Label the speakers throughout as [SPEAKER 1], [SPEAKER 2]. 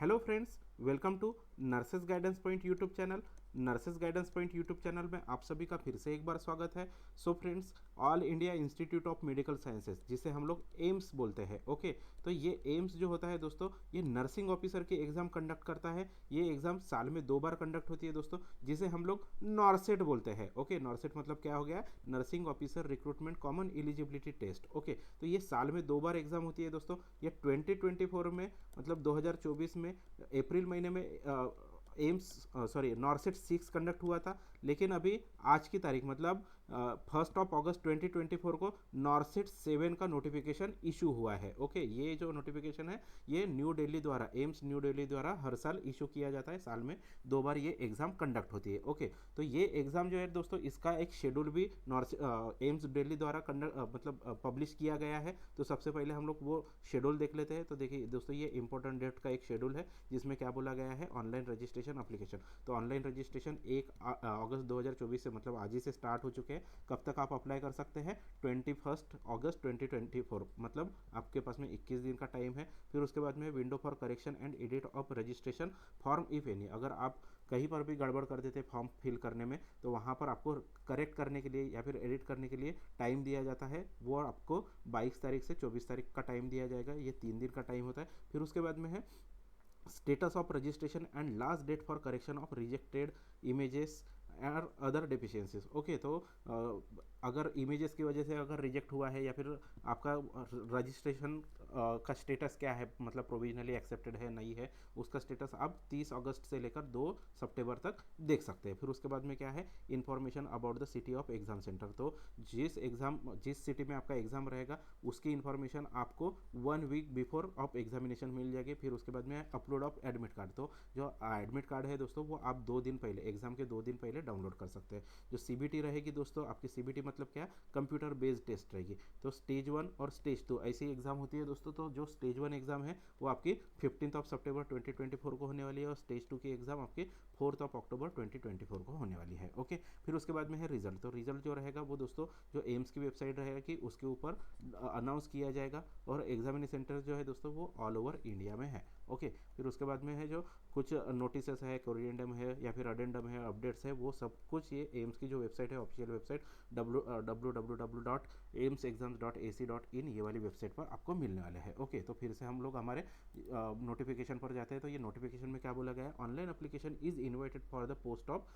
[SPEAKER 1] Hello friends, welcome to nurses guidance point YouTube channel. Nurses guidance point YouTube channel में आप सभी का फिर से एक बार स्वागत है। So friends, all India institute of medical sciences, जिसे हम लोग एम्स बोलते हैं, ओके। तो ये एम्स जो होता है दोस्तों, ये नर्सिंग ऑफिसर की एग्ज़ाम कंडक्ट करता है। ये एग्ज़ाम साल में 2 बार कंडक्ट होती है दोस्तों, जिसे हम लोग नॉरसेट बोलते हैं, ओके। नॉरसेट मतलब क्या हो गया? Nursing officer recruitment common eligibility test, okay. तो ये साल में 2 बार एग्ज़ाम होती है दोस्तों। ये 2024 में, मतलब 2024 में अप्रैल महीने में एम्स नॉरसेट 6 कंडक्ट हुआ था। लेकिन अभी आज की तारीख, मतलब 1 अगस्त 2024 को नॉरसेट 7 का नोटिफिकेशन इशू हुआ है, ओके। ये जो नोटिफिकेशन है, ये न्यू दिल्ली द्वारा, एम्स न्यू दिल्ली द्वारा हर साल इशू किया जाता है। साल में 2 बार ये एग्ज़ाम कंडक्ट होती है, ओके। तो ये एग्ज़ाम जो है दोस्तों, इसका एक शेड्यूल भी एम्स दिल्ली द्वारा मतलब पब्लिश किया गया है। तो सबसे पहले हम लोग वो शेड्यूल देख लेते हैं। तो देखिए दोस्तों, ये इंपॉर्टेंट डेट का एक शेड्यूल है, जिसमें क्या बोला गया है? Online registration application. तो ऑनलाइन रजिस्ट्रेशन 1 अगस्त 2024 से, मतलब आज ही से स्टार्ट हो चुके हैं। कब तक आप अप्लाई कर सकते हैं? 21 अगस्त 2024, मतलब आपके पास में 21 दिन का टाइम है। फिर उसके बाद में window for correction and edit of registration form if any. अगर आप कहीं पर भी गड़बड़ कर देते फॉर्म फिल करने में, तो वहाँ पर आपको करेक्ट करने के लिए या फिर एडिट करने के लिए टाइम दिया जाता है। वो आपको 22 तारीख से 24 तारीख का टाइम दिया जाएगा। ये 3 दिन का टाइम होता है। फिर उसके बाद में है status of registration and last date for correction of rejected images और अदर डिफिशियंसीज, ओके। तो अगर इमेजेस की वजह से अगर रिजेक्ट हुआ है, या फिर आपका रजिस्ट्रेशन का स्टेटस क्या है, मतलब प्रोविजनली एक्सेप्टेड है नहीं है, उसका स्टेटस आप 30 अगस्त से लेकर 2 सितंबर तक देख सकते हैं। फिर उसके बाद में क्या है? Information about the city of exam centre. तो जिस सिटी में आपका एग्जाम रहेगा, उसकी इन्फॉर्मेशन आपको 1 वीक बिफोर ऑफ एग्जामिनेशन मिल जाएगी। फिर उसके बाद में अपलोड ऑफ एडमिट कार्ड। तो जो एडमिट कार्ड है दोस्तों, वो आप 2 दिन पहले, एग्जाम के 2 दिन पहले डाउनलोड कर सकते हैं। जो सीबीटी रहेगी दोस्तों, आपकी सीबीटी मतलब क्या? कंप्यूटर बेस्ड टेस्ट रहेगी। तो स्टेज 1 और स्टेज 2 ऐसी एग्जाम होती है दोस्तों। तो जो स्टेज 1 एग्जाम है, वो आपकी 15 सितंबर 2024 को होने वाली है, और स्टेज 2 की एग्जाम आपकी 4 अक्टूबर 2024 को होने वाली है, ओके। फिर उसके बाद में है रिजल्ट। तो रिजल्ट जो रहेगा वो दोस्तों, जो एम्स की वेबसाइट रहेगा कि उसके ऊपर अनाउंस किया जाएगा। और एग्जामिनेशन सेंटर जो है दोस्तों, वो ऑल ओवर इंडिया में है, ओके। फिर उसके बाद में है जो कुछ नोटिस है, कोरिएंडम है, या फिर अडेंडम है, अपडेट्स है, वो सब कुछ ये एम्स की जो वेबसाइट है, ऑफिशियल वेबसाइट www.aimsexams.ac.in, ये वाली वेबसाइट पर आपको मिलने वाले हैं, ओके। तो फिर से हम लोग हमारे नोटिफिकेशन पर जाते हैं। तो ये नोटिफिकेशन में क्या बोला गया है? Online application is invited for the post of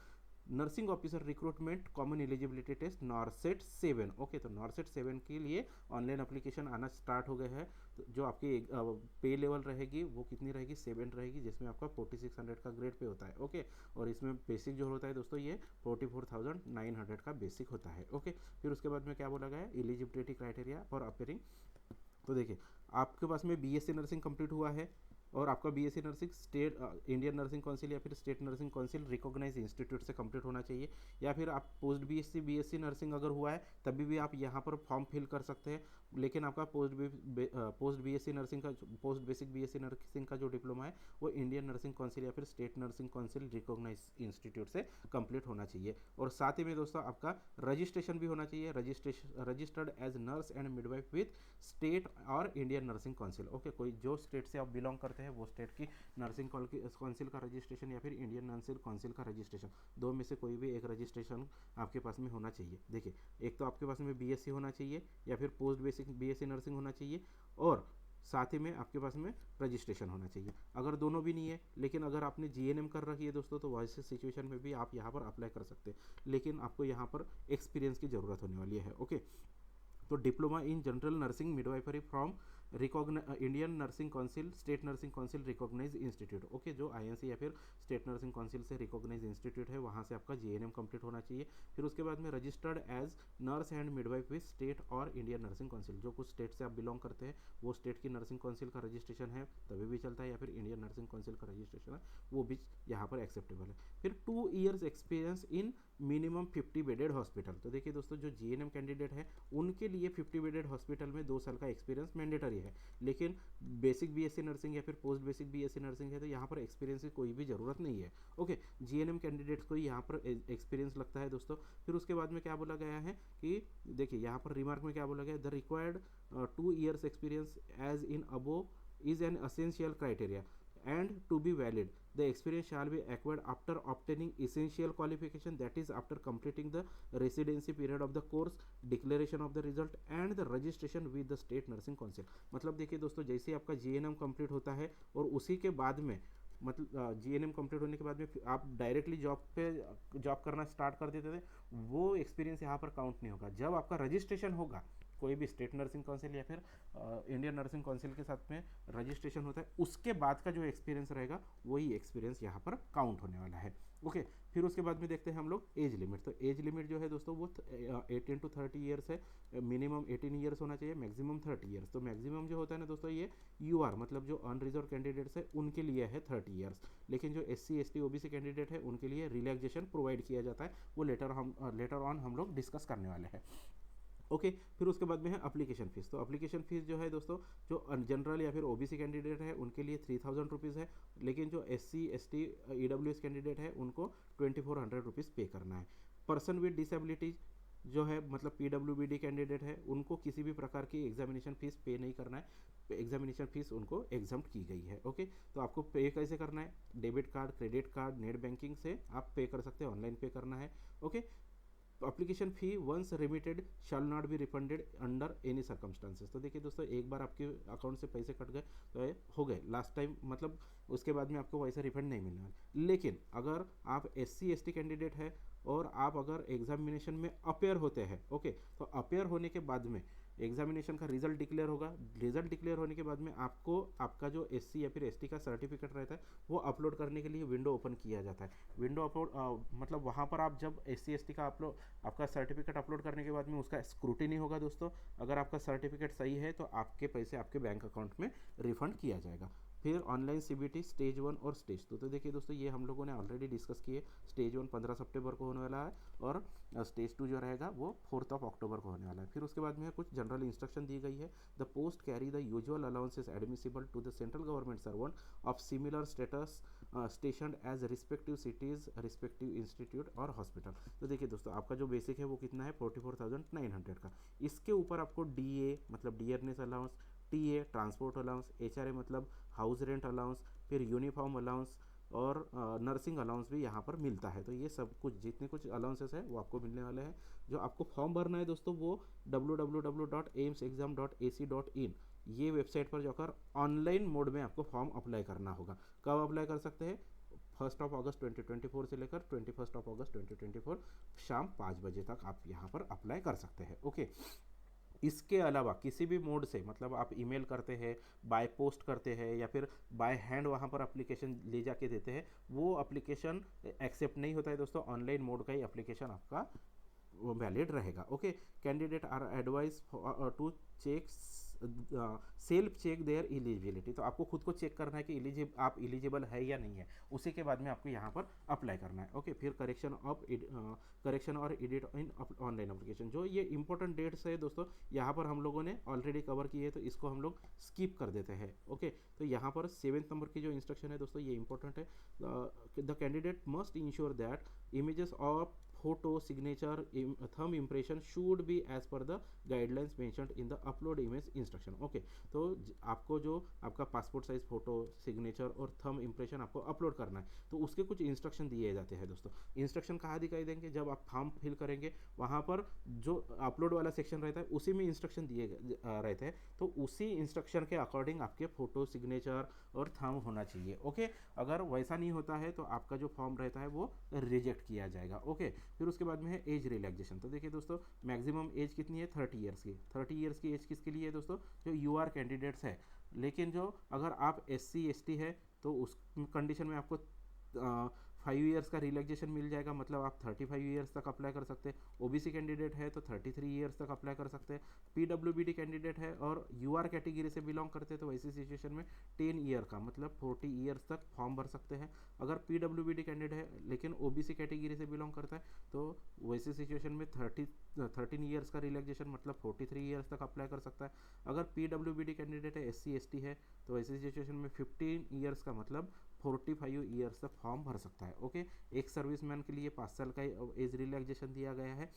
[SPEAKER 1] nursing officer recruitment common eligibility test NORCET 7, ओके। तो नॉरसेट 7 के लिए ऑनलाइन एप्लीकेशन आना स्टार्ट हो गए हैं। तो जो आपकी पे लेवल रहेगी, वो कितनी रहेगी? 7 रहेगी, जिसमें आपका 4600 का ग्रेड पे होता है, ओके। और इसमें बेसिक जो होता है दोस्तों, ये 44,900 का बेसिक होता है, ओके। फिर उसके बाद में क्या बोला गया है? Eligibility criteria for appearing. तो देखिए, आपके पास में बीएससी नर्सिंग कंप्लीट हुआ है, और आपका BSc nursing state Indian nursing council या फिर state nursing council recognise institute से कंप्लीट होना चाहिए। या फिर आप पोस्ट बीएससी नर्सिंग अगर हुआ है, तभी भी आप यहाँ पर फॉर्म फिल कर सकते हैं। लेकिन आपका पोस्ट बीएससी नर्सिंग का, पोस्ट बेसिक बीएससी नर्सिंग का जो डिप्लोमा है, वो इंडियन नर्सिंग काउंसिल या फिर state nursing council recognise institute से कंप्लीट होना चाहिए। और साथ ही में दोस्तों, आपका रजिस्ट्रेशन भी होना चाहिए, registered as nurse and midwife with state और इंडियन नर्सिंग काउंसिल, ओके। कोई जो स्टेट से आप बिलोंग करते हैं, वो स्टेट की नर्सिंग काउंसिल का रजिस्ट्रेशन या फिर इंडियन नर्सिंग काउंसिल का रजिस्ट्रेशन, दो में से कोई भी एक रजिस्ट्रेशन आपके पास में होना चाहिए। देखिए, एक तो आपके पास में बीएससी होना चाहिए, या फिर पोस्ट बेसिक बीएससी नर्सिंग होना चाहिए, और साथ ही में आपके पास में रजिस्ट्रेशन होना चाहिए। अगर दोनों भी नहीं है, लेकिन अगर आपने जीएनएम कर रखी है दोस्तों, तो वैसे सिचुएशन में भी आप यहाँ पर अप्लाई कर सकते हैं। लेकिन आपको यहाँ पर एक्सपीरियंस की ज़रूरत होने वाली है, ओके। तो diploma in general nursing midwifery from Indian nursing council, state nursing council recognise institute, okay. जो आईएनसी या फिर स्टेट नर्सिंग काउंसिल से रिकॉग्नाइज इंस्टीट्यूट है, वहाँ से आपका जीएनएम कंप्लीट होना चाहिए। फिर उसके बाद में registered as nurse and midwife with state और इंडियन नर्सिंग काउंसिल। जो कुछ स्टेट से आप बिलोंग करते हैं, वो स्टेट की नर्सिंग काउंसिल का रजिस्ट्रेशन है, तभी भी चलता है, या फिर इंडियन नर्सिंग काउंसिल का रजिस्ट्रेशन है, वो भी यहाँ पर एक्सेप्टेबल है। फिर 2 years experience in minimum 50 bedded hospital. तो देखिए दोस्तों, जो जीएनएम कैंडिडेट है, उनके लिए 50 बेडेड हॉस्पिटल में 2 साल का एक्सपीरियंस मैंडेटरी है। लेकिन बेसिक बीएससी नर्सिंग या फिर पोस्ट बेसिक बीएससी नर्सिंग है, तो यहाँ पर एक्सपीरियंस की कोई भी ज़रूरत नहीं है, ओके। जीएनएम कैंडिडेट्स को यहाँ पर एक्सपीरियंस लगता है दोस्तों। फिर उसके बाद में क्या बोला गया है कि देखिए, यहाँ पर रिमार्क में क्या बोला गया है? The required 2 years experience as in above is an essential criteria and to be valid the experience shall be acquired after obtaining essential qualification, that is after completing the residency period of the course, declaration of the result and the registration with the state nursing council। मतलब देखिए दोस्तों, जैसे आपका GNM complete होता है और उसी के बाद में मतलब जीएनएम कंप्लीट होने के बाद में आप डायरेक्टली जॉब करना स्टार्ट कर देते थे, वो एक्सपीरियंस यहाँ पर काउंट नहीं होगा। जब आपका रजिस्ट्रेशन होगा कोई भी स्टेट नर्सिंग काउंसिल या फिर इंडियन नर्सिंग काउंसिल के साथ में रजिस्ट्रेशन होता है, उसके बाद का जो एक्सपीरियंस रहेगा वही एक्सपीरियंस यहाँ पर काउंट होने वाला है। ओके, फिर उसके बाद में देखते हैं हम लोग एज लिमिट। तो एज लिमिट जो है दोस्तों वो 18 to 30 ईयर्स है। मिनिमम 18 ईयर्स होना चाहिए, मैक्सिमम 30 ईयर्स। तो मैक्सिमम जो होता है ना दोस्तों, ये यूआर मतलब जो अनरिजर्व कैंडिडेट्स है उनके लिए है 30 ईयर्स, लेकिन जो SC ST OBC कैंडिडेट है उनके लिए रिलैक्सेशन प्रोवाइड किया जाता है, वो लेटर ऑन हम लोग डिस्कस करने वाले हैं। ओके, फिर उसके बाद में है अप्लीकेशन फ़ीस। तो अप्लीकेशन फ़ीस जो है दोस्तों, जो जनरल या फिर OBC कैंडिडेट है उनके लिए 3000 रुपीज़ है, लेकिन जो SC ST EWS कैंडिडेट है उनको 2400 रुपीज़ पे करना है। पर्सन विद डिसेबिलिटीज जो है मतलब PWBD कैंडिडेट है उनको किसी भी प्रकार की एग्जामिनेशन फ़ीस पे नहीं करना है, एग्जामिनेशन फ़ीस उनको एग्जम्प्ट की गई है। ओके, तो आपको पे कैसे करना है, debit card, credit card, net banking से आप पे कर सकते हैं, ऑनलाइन पे करना है। Okay, application fee once remitted shall not be refunded under any circumstances. तो देखिए दोस्तों, एक बार आपके अकाउंट से पैसे कट गए तो ये हो गए लास्ट टाइम, मतलब उसके बाद में आपको वैसे रिफंड नहीं मिलना है। लेकिन अगर आप SC ST कैंडिडेट है और आप अगर एग्जामिनेशन में अपेयर होते हैं, ओके, तो अपेयर होने के बाद में एग्जामिनेशन का रिजल्ट डिक्लेयर होगा। रिजल्ट डिक्लेयर होने के बाद में आपको आपका जो SC या फिर ST का सर्टिफिकेट रहता है वो अपलोड करने के लिए विंडो ओपन किया जाता है। विंडो अपलोड मतलब वहाँ पर आप जब SC ST का आपका सर्टिफिकेट अपलोड करने के बाद में उसका स्क्रूटिनी होगा दोस्तों। अगर आपका सर्टिफिकेट सही है तो आपके पैसे आपके बैंक अकाउंट में रिफंड किया जाएगा। फिर ऑनलाइन CBT स्टेज 1 और स्टेज 2। तो देखिए दोस्तों, ये हम लोगों ने ऑलरेडी डिस्कस किए। स्टेज 1 15 सितंबर को होने वाला है और स्टेज 2 जो रहेगा वो 4 अक्टूबर को होने वाला है। फिर उसके बाद में कुछ जनरल इंस्ट्रक्शन दी गई है। The post carry the usual allowances admissible to the central government servant of similar status station as respective cities, respective institute और हॉस्पिटल। तो देखिए दोस्तों, आपका जो बेसिक है वो कितना है 44,900 का। इसके ऊपर आपको DA मतलब dearness allowance, TA transport allowance, HRA मतलब हाउस रेंट अलाउंस, फिर यूनिफॉर्म अलाउंस और नर्सिंग अलाउंस भी यहाँ पर मिलता है। तो ये सब कुछ जितने कुछ अलाउंसेस है वो आपको मिलने वाले हैं। जो आपको फॉर्म भरना है दोस्तों वो www.aimsexam.ac.in ये वेबसाइट पर जाकर ऑनलाइन मोड में आपको फॉर्म अप्लाई करना होगा। कब अप्लाई कर सकते हैं, 1 अगस्त 2024 से लेकर 21 अगस्त 2024 शाम 5 बजे तक आप यहाँ पर अप्लाई कर सकते हैं। ओके, इसके अलावा किसी भी मोड से मतलब आप ईमेल करते हैं, बाय पोस्ट करते हैं या फिर बाय हैंड वहाँ पर एप्लीकेशन ले जाके देते हैं, वो एप्लीकेशन एक्सेप्ट नहीं होता है दोस्तों। ऑनलाइन मोड का ही एप्लीकेशन आपका वैलिड रहेगा। Okay, candidate are advised to check self check their eligibility. तो आपको खुद को चेक करना है कि आप एलिजिबल है या नहीं है, उसी के बाद में आपको यहाँ पर अप्लाई करना है। ओके, फिर करेक्शन और एडिट इन ऑनलाइन एप्लीकेशन। जो ये इंपॉर्टेंट डेट्स है दोस्तों, यहाँ पर हम लोगों ने ऑलरेडी कवर किए है तो इसको हम लोग स्किप कर देते हैं। ओके, तो यहाँ पर 7 नंबर की जो इंस्ट्रक्शन है दोस्तों ये इंपॉर्टेंट है। The candidate must ensure that images of photo, signature, thumb impression should be as per the guidelines mentioned in the upload image instruction। Okay, तो आपको जो आपका पासपोर्ट साइज फोटो, सिग्नेचर और थंब इम्प्रेशन आपको upload करना है, तो उसके कुछ इंस्ट्रक्शन दिए जाते हैं दोस्तों। इंस्ट्रक्शन कहाँ दिखाई देंगे, जब आप फॉर्म फिल करेंगे वहाँ पर जो अपलोड वाला सेक्शन रहता है उसी में इंस्ट्रक्शन दिए रहते हैं, तो उसी इंस्ट्रक्शन के अकॉर्डिंग आपके फोटो, सिग्नेचर और थंब होना चाहिए। ओके, अगर वैसा नहीं होता है तो आपका जो फॉर्म रहता है वो रिजेक्ट किया जाएगा। ओके, फिर उसके बाद में है एज रिलैक्सेशन। तो देखिए दोस्तों, मैक्सिमम एज कितनी है 30 ईयर्स की। 30 ईयर्स की एज किसके लिए है दोस्तों, जो UR कैंडिडेट्स है। लेकिन जो अगर आप SC ST है तो उस कंडीशन में आपको 5 ईयर्स का रिलैक्सेशन मिल जाएगा, मतलब आप 35 ईयर्स तक अप्लाई कर सकते हैं। OBC कैंडिडेट है तो 33 ईयर्स तक अप्लाई कर सकते हैं। PWBD कैंडिडेट है और UR कैटेगरी से बिलोंग करते हैं तो वैसी सिचुएशन में 10 ईयर का मतलब 40 ईयर्स तक फॉर्म भर सकते हैं। अगर PWBD कैंडिडेट है लेकिन OBC कैटेगरी से बिलोंग करता है तो वैसी सिचुएशन में 13 ईयर्स का रिलैक्सेशन मतलब 43 ईयर्स तक अप्लाई कर सकता है। अगर PWBD कैंडिडेट है, SC ST है तो वैसी सिचुएशन में 15 ईयर्स का मतलब 45 ईयर्स तक फॉर्म भर सकता है। ओके, एक सर्विसमैन के लिए 5 साल का एज रिलैक्सेशन दिया गया है।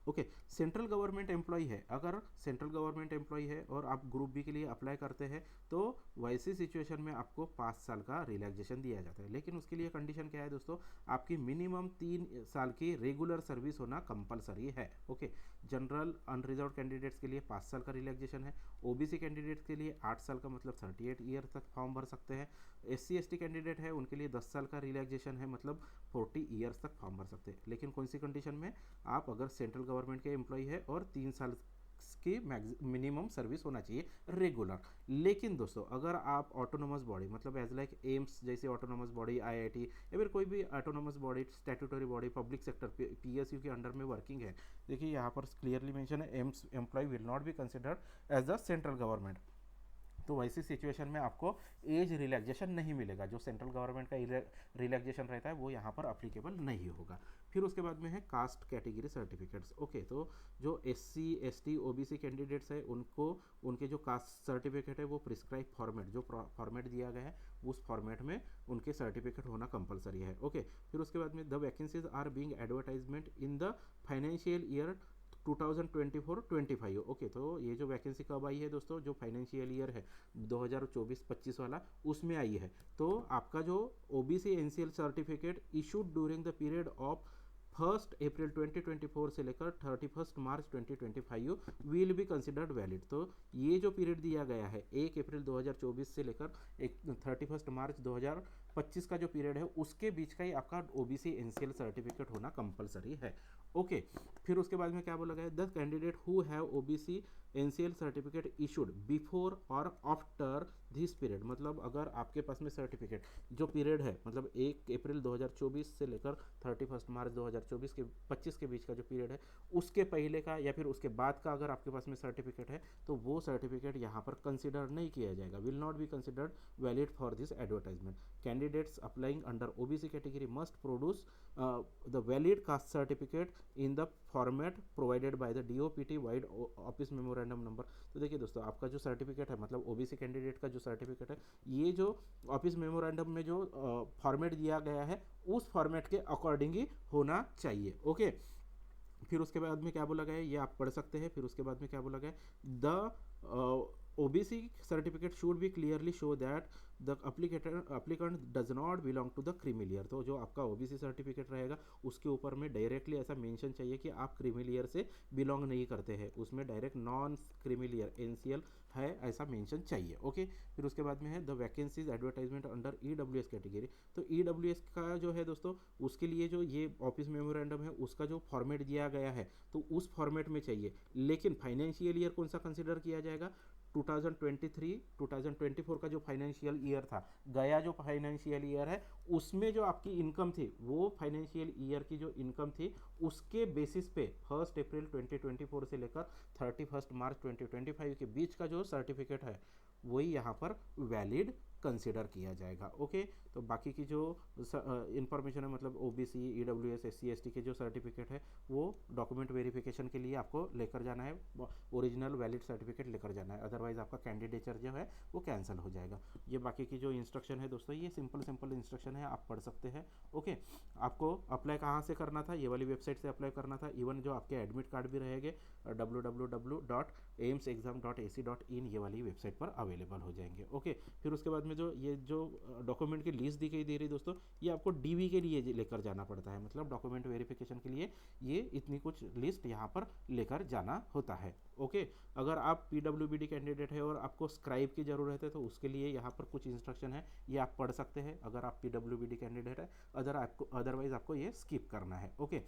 [SPEAKER 1] ओके, सेंट्रल गवर्नमेंट एम्प्लॉय है, अगर सेंट्रल गवर्नमेंट एम्प्लॉय है और आप ग्रुप बी के लिए अप्लाई करते हैं तो वैसी सिचुएशन में आपको 5 साल का रिलैक्सेशन दिया जाता है। लेकिन उसके लिए कंडीशन क्या है दोस्तों, आपकी मिनिमम 3 साल की रेगुलर सर्विस होना कंपलसरी है। ओके, जनरल अनरिजर्व कैंडिडेट्स के लिए 5 साल का रिलैक्सेशन है। ओबीसी कैंडिडेट्स के लिए 8 साल का मतलब 38 ईयर तक फॉर्म भर सकते हैं। SC ST कैंडिडेट है उनके लिए 10 साल का रिलैक्सेशन है, मतलब 40 ईयर्स तक फॉर्म भर सकते हैं। लेकिन कौन सी कंडीशन में, आप अगर सेंट्रल गवर्नमेंट के एम्प्लॉय है और 3 साल की मिनिमम सर्विस होना चाहिए रेगुलर। लेकिन दोस्तों अगर आप ऑटोनोमस बॉडी मतलब एज लाइक एम्स जैसे ऑटोनोमस बॉडी, IIT या फिर कोई भी autonomous body, statutory body, public sector PSU के अंडर में वर्किंग है, देखिए यहाँ पर क्लियरली मेंशन है AIIMS employ will not be considered as the central government. तो वैसी सिचुएशन में आपको एज रिलैक्सेशन नहीं मिलेगा, जो सेंट्रल गवर्नमेंट का रिलैक्सेशन रहता है वो यहाँ पर अप्लीकेबल नहीं होगा। फिर उसके बाद में है कास्ट कैटेगरी सर्टिफिकेट्स। ओके, तो जो SC ST OBC कैंडिडेट्स है उनको उनके जो कास्ट सर्टिफिकेट है वो प्रिस्क्राइब फॉर्मेट, जो फॉर्मेट दिया गया है उस फॉर्मेट में उनके सर्टिफिकेट होना कंपलसरी है। ओके, फिर उसके बाद में the vacancies are being advertisement in the financial year 2024-25। ओके, तो ये जो वैकेंसी कब आई है दोस्तों, जो फाइनेंशियल ईयर है 2024-25 वाला उसमें आई है। तो आपका जो OBC NCL certificate issued during the period of 1 अप्रैल 2024 से लेकर 31 मार्च 2025 विल बी कंसिडर्ड वैलिड। तो ये जो पीरियड दिया गया है 1 अप्रैल 2024 से लेकर 31 मार्च 2025 का जो पीरियड है उसके बीच का ही आपका OBC NCL सर्टिफिकेट होना कंपलसरी है। ओके, फिर उसके बाद में क्या बोला गया है, the candidate who have OBC NCL certificate issued before और आफ्टर दिस पीरियड, मतलब अगर आपके पास में सर्टिफिकेट जो पीरियड है मतलब 1 अप्रैल 2024 से लेकर 31 मार्च 2024 के 25 के बीच का जो पीरियड है उसके पहले का या फिर उसके बाद का अगर आपके पास में सर्टिफिकेट है तो वो सर्टिफिकेट यहाँ पर कंसिडर नहीं किया जाएगा, will not be considered valid for this advertisement. Candidates applying under OBC category must produce the valid caste certificate in the format provided by the DOPT wide office memorandum number. तो देखिए दोस्तों आपका जो certificate है मतलब OBC candidate का जो certificate है ये जो ऑफिस मेमोरेंडम में जो फॉर्मेट दिया गया है उस फॉर्मेट के अकॉर्डिंग ही होना चाहिए। ओके, फिर उसके बाद में क्या बोला गया है ये आप पढ़ सकते हैं। फिर उसके बाद में क्या बोला गया है, the OBC certificate should be clearly show that the applicant does not belong to the creamy layer. तो जो आपका OBC सर्टिफिकेट रहेगा उसके ऊपर में डायरेक्टली ऐसा मेंशन चाहिए कि आप क्रीमी ईयर से बिलोंग नहीं करते हैं, उसमें direct non creamy year NCL है ऐसा मेंशन चाहिए। ओके, फिर उसके बाद में है the vacancies advertisement under EWS category. तो EWS का जो है दोस्तों उसके लिए जो ये ऑफिस मेमोरेंडम है उसका जो फॉर्मेट दिया गया है तो उस फॉर्मेट में चाहिए। लेकिन फाइनेंशियल ईयर कौन सा कंसिडर किया जाएगा, 2023-2024 का जो फाइनेंशियल ईयर था, गया जो फाइनेंशियल ईयर है उसमें जो आपकी इनकम थी वो फाइनेंशियल ईयर की जो इनकम थी उसके बेसिस पे 1 अप्रैल 2024 से लेकर 31 मार्च 2025 के बीच का जो सर्टिफिकेट है वही यहाँ पर वैलिड कंसिडर किया जाएगा। ओके, तो बाकी की जो इंफॉर्मेशन है मतलब OBC EWS SC ST के जो सर्टिफिकेट है वो डॉक्यूमेंट वेरिफिकेशन के लिए आपको लेकर जाना है, ओरिजिनल वैलिड सर्टिफिकेट लेकर जाना है, अदरवाइज आपका कैंडिडेचर जो है वो कैंसिल हो जाएगा। ये बाकी की जो इंस्ट्रक्शन है दोस्तों ये सिंपल इंस्ट्रक्शन है, आप पढ़ सकते हैं। ओके, आपको अप्लाई कहाँ से करना था, ये वाली वेबसाइट से अप्लाई करना था। इवन जो आपके एडमिट कार्ड भी रहेंगे www.aimsexam.ac.in ये वाली वेबसाइट पर अवेलेबल हो जाएंगे। ओके, फिर उसके बाद में जो ये जो डॉक्यूमेंट की लिस्ट दी गई दे रही दोस्तों ये आपको DV के लिए लेकर जाना पड़ता है, मतलब डॉक्यूमेंट वेरिफिकेशन के लिए ये इतनी कुछ लिस्ट यहाँ पर लेकर जाना होता है। ओके, अगर आप PWBD कैंडिडेट है और आपको स्क्राइब की ज़रूरत है तो उसके लिए यहाँ पर कुछ इंस्ट्रक्शन है ये आप पढ़ सकते हैं अगर आप PWBD कैंडिडेट है, अदरवाइज आपको ये स्किप करना है। ओके,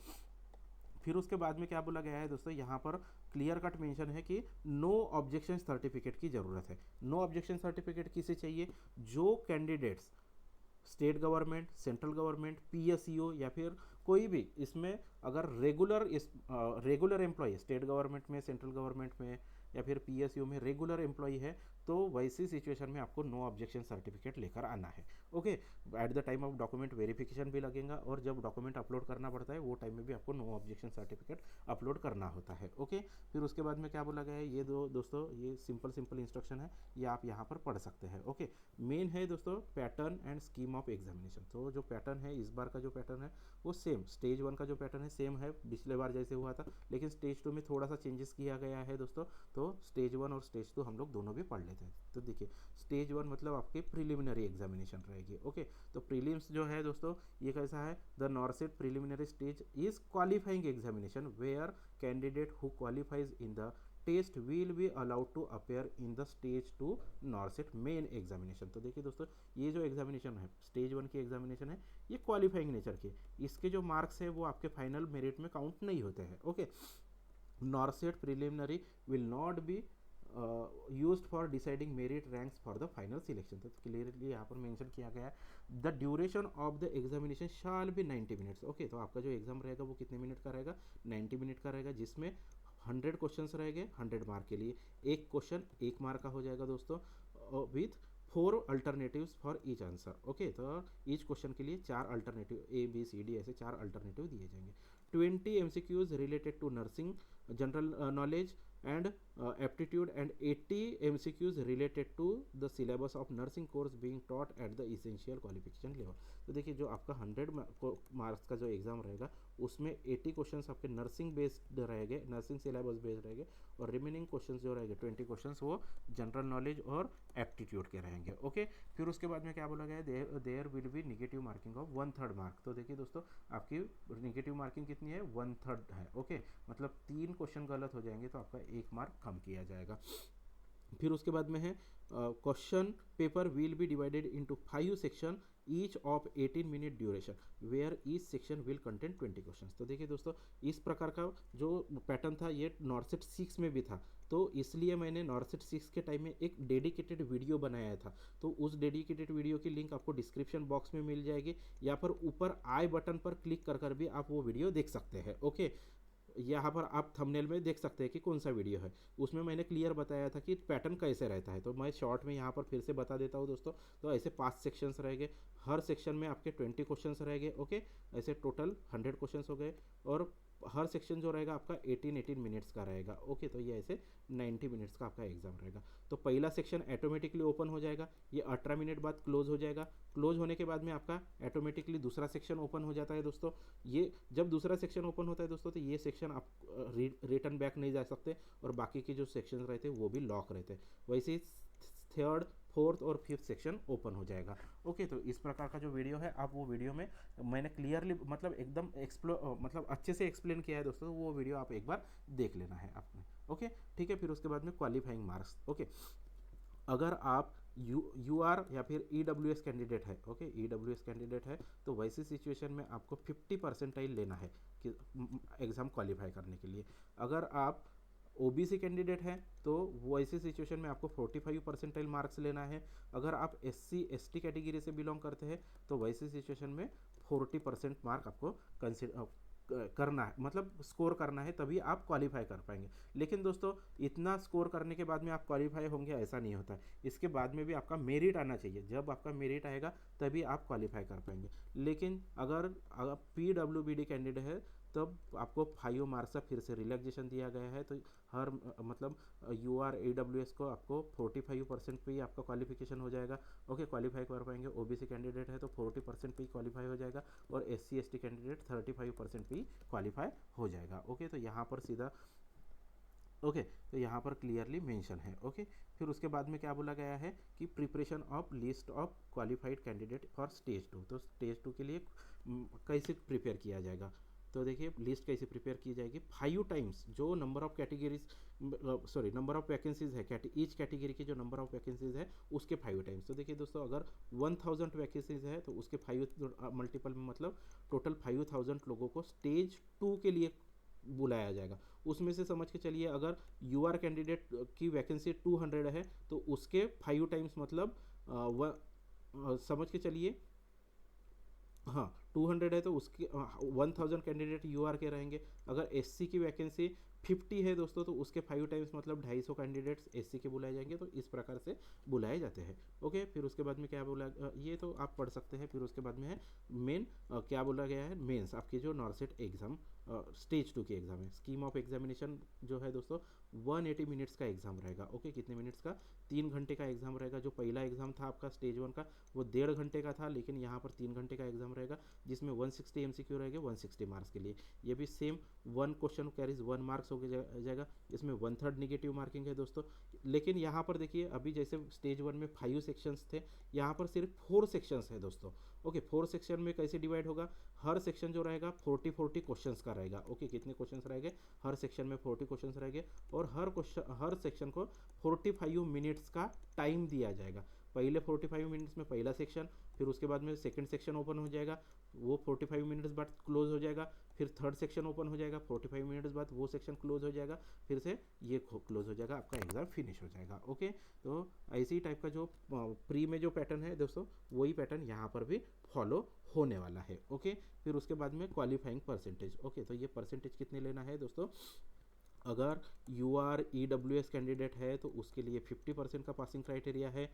[SPEAKER 1] फिर उसके बाद में क्या बोला गया है दोस्तों यहाँ पर क्लियर कट मेंशन है कि नो ऑब्जेक्शन सर्टिफिकेट की ज़रूरत है। नो ऑब्जेक्शन सर्टिफिकेट किसे चाहिए, जो candidates state government, central government, PSU या फिर कोई भी इसमें अगर रेगुलर एम्प्लॉय स्टेट गवर्नमेंट में, सेंट्रल गवर्नमेंट में या फिर PSU में रेगुलर एम्प्लॉय है तो वैसी सिचुएशन में आपको नो ऑब्जेक्शन सर्टिफिकेट लेकर आना है। Okay, at the time of document verification भी लगेगा, और जब डॉक्यूमेंट अपलोड करना पड़ता है वो टाइम में भी आपको नो ऑब्जेक्शन सर्टिफिकेट अपलोड करना होता है। ओके, फिर उसके बाद में क्या बोला गया है, ये दोस्तों ये सिंपल इंस्ट्रक्शन है, ये आप यहाँ पर पढ़ सकते हैं। ओके, मेन है दोस्तों pattern and scheme of examination. तो जो पैटर्न है इस बार का जो पैटर्न है वो सेम स्टेज 1 का जो पैटर्न है सेम है पिछले बार जैसे हुआ था, लेकिन स्टेज 2 में थोड़ा सा चेंजेस किया गया है दोस्तों। तो स्टेज 1 और स्टेज 2 हम लोग दोनों भी पढ़ लेते हैं। तो देखिए स्टेज 1 मतलब आपके प्रिलिमिनरी एग्जामिनेशन रहेगी। ओके, तो प्रीलिम्स जो है दोस्तों ये कैसा है, the NORCET preliminary stage is qualifying examination where candidate who qualifies in the test will be allowed to appear in the stage 2 NORCET main examination. तो देखिए दोस्तों ये जो एग्जामिनेशन है स्टेज 1 की एग्जामिनेशन है ये क्वालिफाइंग नेचर की, इसके जो मार्क्स है वो आपके फाइनल मेरिट में काउंट नहीं होते हैं। Okay, नॉर्सेट preliminary will not be used for deciding merit ranks for the final selection. तो क्लियरली यहाँ पर मेंशन किया गया है the duration of the examination shall be 90 minutes. Okay, तो आपका जो एग्जाम रहेगा वो कितने मिनट का रहेगा, 90 मिनट का रहेगा, जिसमें 100 क्वेश्चंस रहेंगे 100 मार्क के लिए, एक क्वेश्चन 1 मार्क का हो जाएगा दोस्तों, with 4 alternatives for each answer. Okay, तो ईच क्वेश्चन के लिए 4 अल्टरनेटिव ABCD ऐसे 4 अल्टरनेटिव दिए जाएंगे। 20 MCQs related to nursing general knowledge and aptitude and 80 MCQs related to the syllabus of nursing course being taught at the essential qualification level। तो देखिए जो आपका 100 मार्क्स का जो एग्जाम रहेगा उसमें 80 क्वेश्चंस आपके नर्सिंग बेस्ड रहेंगे, नर्सिंग सिलेबस बेस्ड रहेंगे, और रिमेनिंग क्वेश्चंस जो रहेंगे 20 क्वेश्चंस वो जनरल नॉलेज और एप्टीट्यूड के रहेंगे। ओके, फिर उसके बाद में क्या बोला गया है, there will be negative marking of 1/3 mark. तो देखिए दोस्तों आपकी निगेटिव मार्किंग कितनी है, 1/3 है। ओके, मतलब 3 क्वेश्चन गलत हो जाएंगे तो आपका 1 मार्क कम किया जाएगा। फिर उसके बाद में है question paper will be divided into 5 section each of 18 minute duration where each section will contain 20 questions. तो देखिए दोस्तों इस प्रकार का जो पैटर्न था ये नॉर्सेट 6 में भी था, तो इसलिए मैंने नॉर्सेट 6 के टाइम में एक डेडिकेटेड वीडियो बनाया था। तो उस डेडिकेटेड वीडियो की लिंक आपको डिस्क्रिप्शन बॉक्स में मिल जाएगी, या फिर ऊपर आई बटन पर क्लिक कर भी आप वो वीडियो देख सकते हैं। ओके, यहाँ पर आप थंबनेल में देख सकते हैं कि कौन सा वीडियो है, उसमें मैंने क्लियर बताया था कि पैटर्न कैसे रहता है। तो मैं शॉर्ट में यहाँ पर फिर से बता देता हूँ दोस्तों। तो ऐसे 5 सेक्शंस रहेंगे, हर सेक्शन में आपके 20 क्वेश्चंस रहेंगे। ओके, ऐसे टोटल 100 क्वेश्चंस हो गए, और हर सेक्शन जो रहेगा आपका 18 मिनट्स का रहेगा। ओके, तो ये ऐसे 90 मिनट्स का आपका एग्जाम रहेगा। तो पहला सेक्शन ऑटोमेटिकली ओपन हो जाएगा, ये 18 मिनट बाद क्लोज हो जाएगा। क्लोज होने के बाद में आपका ऑटोमेटिकली दूसरा सेक्शन ओपन हो जाता है दोस्तों। ये जब दूसरा सेक्शन ओपन होता है दोस्तों तो ये सेक्शन आप रिटर्न बैक नहीं जा सकते, और बाकी के जो सेक्शन रहते हैं वो भी लॉक रहते हैं। वैसे ही 3rd, 4th और 5th सेक्शन ओपन हो जाएगा। ओके, तो इस प्रकार का जो वीडियो है आप वो वीडियो में मैंने क्लियरली मतलब एकदम मतलब अच्छे से एक्सप्लेन किया है दोस्तों, तो वो वीडियो आप एक बार देख लेना है आपने। ओके, ठीक है। फिर उसके बाद में क्वालिफाइंग मार्क्स। ओके, अगर आप यू आर या फिर EWS कैंडिडेट है, ओके EWS कैंडिडेट है, तो वैसी सिचुएशन में आपको 50 परसेंटाइल लेना है कि एग्ज़ाम क्वालिफाई करने के लिए। अगर आप OBC कैंडिडेट है तो वो ऐसी सिचुएशन में आपको 45 परसेंटाइल मार्क्स लेना है। अगर आप SC ST कैटेगरी से बिलोंग करते हैं तो वैसी सिचुएशन में 40% मार्क आपको करना है, मतलब स्कोर करना है, तभी आप क्वालिफाई कर पाएंगे। लेकिन दोस्तों इतना स्कोर करने के बाद में आप क्वालिफाई होंगे ऐसा नहीं होता है, इसके बाद में भी आपका मेरिट आना चाहिए। जब आपका मेरिट आएगा तभी आप क्वालिफाई कर पाएंगे। लेकिन अगर PWBD कैंडिडेट है तब आपको 5 मार्क्स का फिर से रिलैक्सेशन दिया गया है। तो हर मतलब UR AWS को आपको 45% पे ही आपका क्वालिफिकेशन हो जाएगा। ओके, क्वालिफाई कर पाएंगे। OBC कैंडिडेट है तो 40% पे ही क्वालिफाई हो जाएगा, और SC ST कैंडिडेट 35% पे ही क्वालिफाई हो जाएगा। ओके, तो यहाँ पर सीधा ओके तो यहाँ पर क्लियरली मेंशन है। ओके, फिर उसके बाद में क्या बोला गया है कि preparation of list of qualified candidate for stage 2। तो स्टेज 2 के लिए कैसे प्रिपेयर किया जाएगा, तो देखिए लिस्ट कैसे प्रिपेयर की जाएगी। 5 टाइम्स जो number of categories number of vacancies है, ईच कैटेगरी की जो नंबर ऑफ वैकेंसीज है उसके 5 टाइम्स। तो देखिए दोस्तों अगर 1000 वैकेंसीज है तो उसके 5 मल्टीपल में मतलब टोटल 5000 लोगों को स्टेज 2 के लिए बुलाया जाएगा। उसमें से समझ के चलिए अगर UR कैंडिडेट की वैकेंसी 200 है तो उसके 5 टाइम्स मतलब समझ के चलिए हाँ 200 है तो उसके 1000 कैंडिडेट UR के रहेंगे। अगर SC की वैकेंसी 50 है दोस्तों, तो उसके 5 टाइम्स मतलब 250 कैंडिडेट्स एससी के बुलाए जाएंगे। तो इस प्रकार से बुलाए जाते हैं। ओके, फिर उसके बाद में क्या बोला, ये तो आप पढ़ सकते हैं। फिर उसके बाद में है मेन, क्या बोला गया है, मेंस आपकी जो नॉर्सेट एग्ज़ाम स्टेज 2 की एग्ज़ाम है। स्कीम ऑफ एग्जामिनेशन जो है दोस्तों 180 मिनट्स का एग्ज़ाम रहेगा। ओके, कितने मिनट्स का, 3 घंटे का एग्ज़ाम रहेगा। जो पहला एग्ज़ाम था आपका स्टेज 1 का वो 1.5 घंटे का था, लेकिन यहाँ पर 3 घंटे का एग्ज़ाम रहेगा, जिसमें 160 MCQ रहेंगे 160 मार्क्स के लिए। ये भी सेम 1 क्वेश्चन कैरीज 1 मार्क्स हो जाएगा। इसमें 1/3 निगेटिव मार्किंग है दोस्तों। लेकिन यहाँ पर देखिए, अभी जैसे स्टेज 1 में 5 सेक्शंस थे, यहाँ पर सिर्फ 4 सेक्शंस है दोस्तों। ओके, 4 सेक्शन में कैसे डिवाइड होगा, हर सेक्शन जो रहेगा 40 क्वेश्चंस का रहेगा। ओके, कितने क्वेश्चंस रहेंगे, हर सेक्शन में 40 क्वेश्चंस रहेंगे, और हर सेक्शन को 45 मिनट्स का टाइम दिया जाएगा। पहले 45 मिनट्स में पहला सेक्शन, फिर उसके बाद में सेकंड सेक्शन ओपन हो जाएगा, वो 45 मिनट्स बाद क्लोज हो जाएगा। फिर थर्ड सेक्शन ओपन हो जाएगा, 45 मिनट्स बाद वो सेक्शन क्लोज हो जाएगा, फिर से ये क्लोज हो जाएगा, आपका एग्ज़ाम फिनिश हो जाएगा। ओके, तो ऐसी टाइप का जो प्री में जो पैटर्न है दोस्तों, वही पैटर्न यहाँ पर भी फॉलो होने वाला है। ओके, फिर उसके बाद में क्वालिफाइंग परसेंटेज। ओके, तो ये परसेंटेज कितने लेना है दोस्तों, अगर यू आर EWS कैंडिडेट है तो उसके लिए 50% का पासिंग क्राइटेरिया है।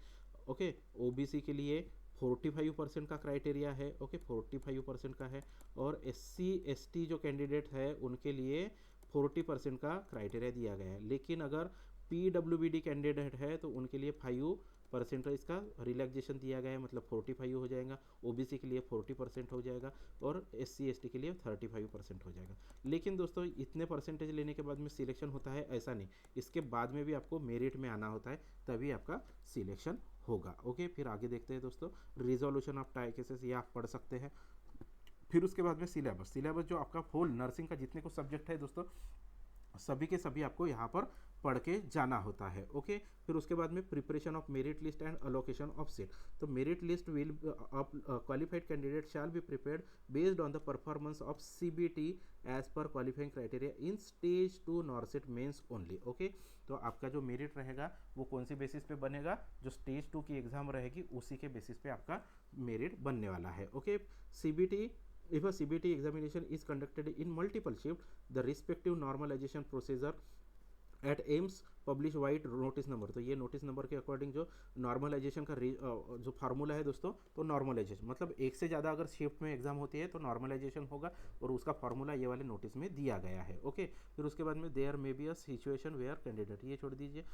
[SPEAKER 1] ओके, OBC के लिए 45% का क्राइटेरिया है। ओके, 45% का है। और SC ST जो कैंडिडेट है उनके लिए 40% का क्राइटेरिया दिया गया है। लेकिन अगर PWBD कैंडिडेट है तो उनके लिए 5% इसका रिलैक्सेशन दिया गया है, मतलब 45 हो जाएगा। OBC के लिए 40% हो जाएगा, और SC ST के लिए 35% हो जाएगा। लेकिन दोस्तों इतने परसेंटेज लेने के बाद में सिलेक्शन होता है ऐसा नहीं, इसके बाद में भी आपको मेरिट में आना होता है, तभी आपका सिलेक्शन होगा। ओके, फिर आगे देखते हैं दोस्तों, रिजोल्यूशन ऑफ टाई केसेस, ये आप पढ़ सकते हैं। फिर उसके बाद में सिलेबस जो आपका होल नर्सिंग का जितने को सब्जेक्ट है दोस्तों, सभी के सभी आपको यहाँ पर पढ़ के जाना होता है। ओके, फिर उसके बाद में preparation of merit list and allocation of seat. तो merit list will of qualified candidate shall be prepared based on the performance of CBT as per qualifying criteria in stage 2 NORCET mains only. Okay, तो आपका जो merit रहेगा वो कौन सी basis पे बनेगा, जो स्टेज 2 की एग्जाम रहेगी उसी के बेसिस पे आपका मेरिट बनने वाला है। Okay, CBT, if a CBT examination is conducted in multiple shift, the respective normalization procedure at AIIMS publish vide notice number. तो ये नोटिस नंबर के अकॉर्डिंग जो नॉर्मलाइजेशन का जो फार्मूला है दोस्तों, तो नॉर्मलाइजेशन मतलब एक से ज़्यादा अगर शिफ्ट में एग्जाम होती है तो नॉर्मलाइजेशन होगा, और उसका फार्मूला ये वाले नोटिस में दिया गया है। ओके, फिर उसके बाद में there may be a situation where candidate, ये छोड़ दीजिए,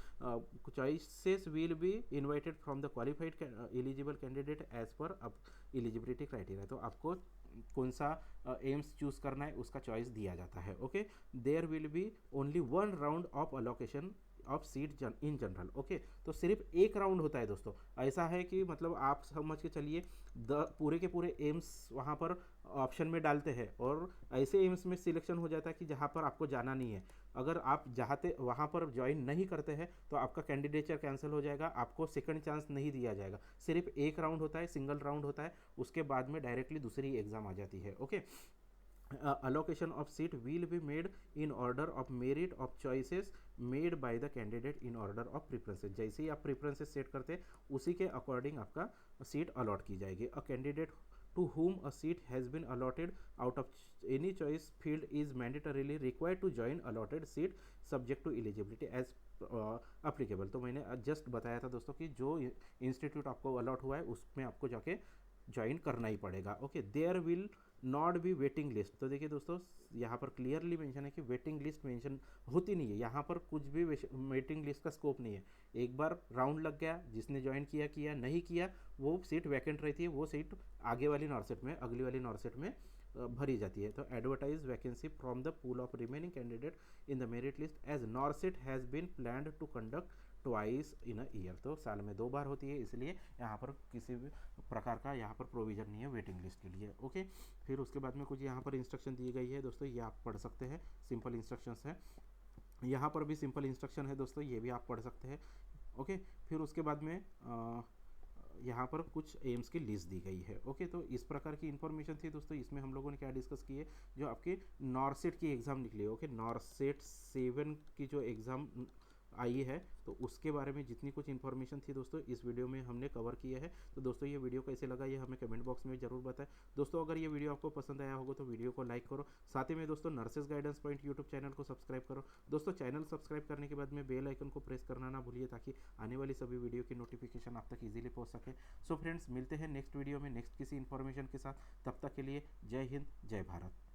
[SPEAKER 1] choices will be invited from the qualified eligible candidate as per अब एलिजिबिलिटी क्राइटेरिया। तो आपको कौन सा एम्स चूज करना है उसका चॉइस दिया जाता है। Okay, there will be only 1 round of allocation of seat in general. Okay, तो सिर्फ एक राउंड होता है दोस्तों। ऐसा है कि मतलब आप समझ के चलिए पूरे के पूरे एम्स वहाँ पर ऑप्शन में डालते हैं, और ऐसे एम्स में सिलेक्शन हो जाता है कि जहाँ पर आपको जाना नहीं है। अगर आप चाहते वहाँ पर ज्वाइन नहीं करते हैं तो आपका कैंडिडेचर कैंसिल हो जाएगा, आपको सेकंड चांस नहीं दिया जाएगा। सिर्फ एक राउंड होता है, सिंगल राउंड होता है, उसके बाद में डायरेक्टली दूसरी एग्जाम आ जाती है। Okay, allocation of seat will be made in order of merit of choices made by the candidate in order of preferences। जैसे ही आप preferences सेट करते हैं उसी के अकॉर्डिंग आपका सीट अलॉट की जाएगी। A candidate to whom a seat has been allotted out of any choice field is mandatorily required to join allotted seat subject to eligibility as applicable। तो मैंने just बताया था दोस्तों कि जो इंस्टीट्यूट आपको अलॉट हुआ है उसमें आपको जाके ज्वाइन करना ही पड़ेगा। Okay, there will not be waiting list. तो देखिए दोस्तों यहाँ पर क्लियरली मेंशन है कि वेटिंग लिस्ट मेंशन होती नहीं है, यहाँ पर कुछ भी वेटिंग लिस्ट का स्कोप नहीं है। एक बार राउंड लग गया, जिसने ज्वाइन किया नहीं किया, वो सीट वैकेंट रहती है, वो सीट आगे वाली नॉर्सेट में, अगली वाली नॉर्सेट में भरी जाती है। तो advertise vacancy from the pool of remaining candidate in the merit list as NORCET has been planned to conduct twice in a year. तो साल में 2 बार होती है, इसलिए यहाँ पर किसी भी प्रकार का यहाँ पर प्रोविजन नहीं है वेटिंग लिस्ट के लिए। ओके, फिर उसके बाद में कुछ यहाँ पर इंस्ट्रक्शन दी गई है दोस्तों, ये आप पढ़ सकते हैं, सिंपल इंस्ट्रक्शंस है। यहाँ पर भी सिंपल इंस्ट्रक्शन है दोस्तों, ये भी आप पढ़ सकते हैं। ओके, फिर उसके बाद में यहाँ पर कुछ एम्स की लिस्ट दी गई है। ओके, तो इस प्रकार की इन्फॉर्मेशन थी दोस्तों। इसमें हम लोगों ने क्या डिस्कस की है, जो आपकी नॉर्सेट की एग्ज़ाम निकली है। ओके, नॉर्सेट 7 की जो एग्ज़ाम आई है, तो उसके बारे में जितनी कुछ इन्फॉर्मेशन थी दोस्तों इस वीडियो में हमने कवर किया है। तो दोस्तों ये वीडियो कैसे लगा ये हमें कमेंट बॉक्स में जरूर बताएं। दोस्तों अगर ये वीडियो आपको पसंद आया होगा तो वीडियो को लाइक करो, साथ ही में दोस्तों nurses guidance point YouTube channel को सब्सक्राइब करो। दोस्तों चैनल सब्सक्राइब करने के बाद में बेल आइकन को प्रेस करना ना भूलिए, ताकि आने वाली सभी वीडियो की नोटिफिकेशन आप तक इजीली पहुंच सके। सो फ्रेंड्स मिलते हैं नेक्स्ट वीडियो में नेक्स्ट किसी इन्फॉर्मेशन के साथ, तब तक के लिए जय हिंद जय भारत।